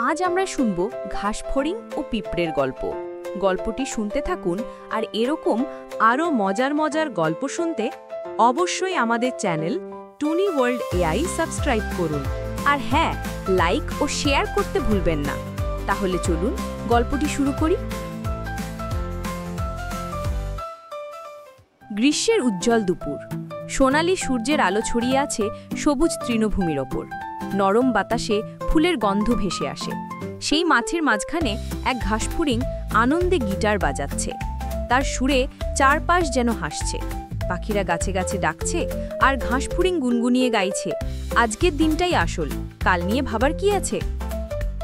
আজ আমরা শুনব ঘাসফড়িং ও পিঁপড়ের গল্প। গল্পটি শুনতে থাকুন, আর এরকম আরও মজার মজার গল্প শুনতে অবশ্যই আমাদের চ্যানেল টুনি ওয়ার্ল্ড এআই সাবস্ক্রাইব করুন। আর হ্যাঁ, লাইক ও শেয়ার করতে ভুলবেন না। তাহলে চলুন গল্পটি শুরু করি। গ্রীষ্মের উজ্জ্বল দুপুর, সোনালি সূর্যের আলো ছড়িয়ে আছে সবুজ তৃণভূমির ওপর। নরম বাতাসে ফুলের গন্ধ ভেসে আসে। সেই মাঠের মাঝখানে এক ঘাসফড়িং আনন্দে গিটার বাজাচ্ছে। তার সুরে চারপাশ যেন হাসছে। পাখিরা গাছে গাছে ডাকছে, আর ঘাসফড়িং গুনগুনিয়ে গাইছে, আজকের দিনটাই আসল, কাল নিয়ে ভাবার কি আছে।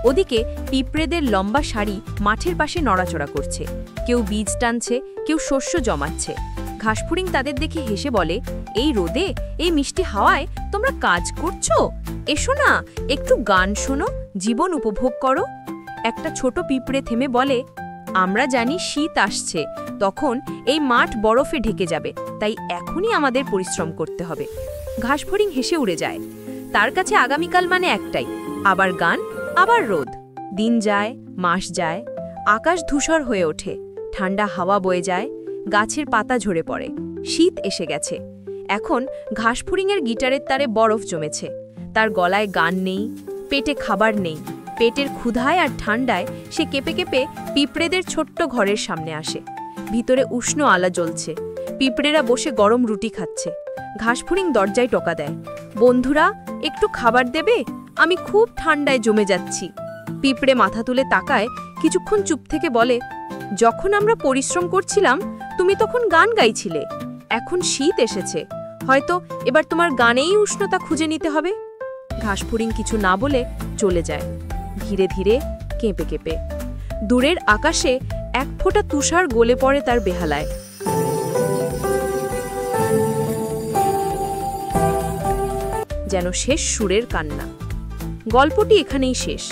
ওদিকে পিঁপড়েদের লম্বা সারি মাঠের পাশে নড়াচড়া করছে। কেউ বীজ টানছে, কেউ শস্য জমাচ্ছে। ঘাসফড়িং তাদের দেখে হেসে বলে, এই রোদে, এই মিষ্টি হাওয়ায় তোমরা কাজ করছো? এসো না, একটু গান শোনো, জীবন উপভোগ করো। একটা ছোট পিঁপড়ে থেমে বলে, আমরা জানি শীত আসছে, তখন এই মাঠ বরফে ঢেকে যাবে, তাই এখনই আমাদের পরিশ্রম করতে হবে। ঘাসফড়িং হেসে উড়ে যায়। তার কাছে আগামীকাল মানে একটাই, আবার গান, আবার রোদ। দিন যায়, মাস যায়, আকাশ ধূসর হয়ে ওঠে, ঠান্ডা হাওয়া বয়ে যায়, গাছের পাতা ঝরে পড়ে। শীত এসে গেছে। এখন ঘাসফড়িংয়ের গিটারের তারে বরফ জমেছে। তার গলায় গান নেই, পেটে খাবার নেই। পেটের ক্ষুধায় আর ঠান্ডায় সে কেঁপে কেঁপে পিঁপড়েদের ছোট্ট ঘরের সামনে আসে। ভিতরে উষ্ণ আলো জ্বলছে। পিঁপড়েরা বসে গরম রুটি খাচ্ছে। ঘাসফড়িং দরজায় টোকা দেয়, বন্ধুরা, একটু খাবার দেবে? আমি খুব ঠান্ডায় জমে যাচ্ছি। পিঁপড়ে মাথা তুলে তাকায়, কিছুক্ষণ চুপ থেকে বলে, যখন আমরা পরিশ্রম করছিলাম তুমি তখন গান গাইছিলে। এখন শীত এসেছে, হয়তো এবার তোমার গানেই উষ্ণতা খুঁজে নিতে হবে। ঘাসফড়িং কিছু না বলে চলে যায়, ধীরে ধীরে কেঁপে কেঁপে। দূরের আকাশে এক ফোঁটা তুষার গলে পড়ে তার বেহালায়। যেন শেষ সুরের কান্না। গল্পটি এখানেই শেষ,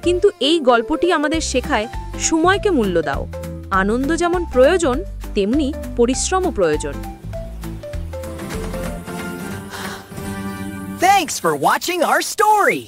কিন্তু এই গল্পটি আমাদের শেখায় সময়কে মূল্য দাও। আনন্দ যেমন প্রয়োজন, তেমনি পরিশ্রমও প্রয়োজন। Thanks for watching our story.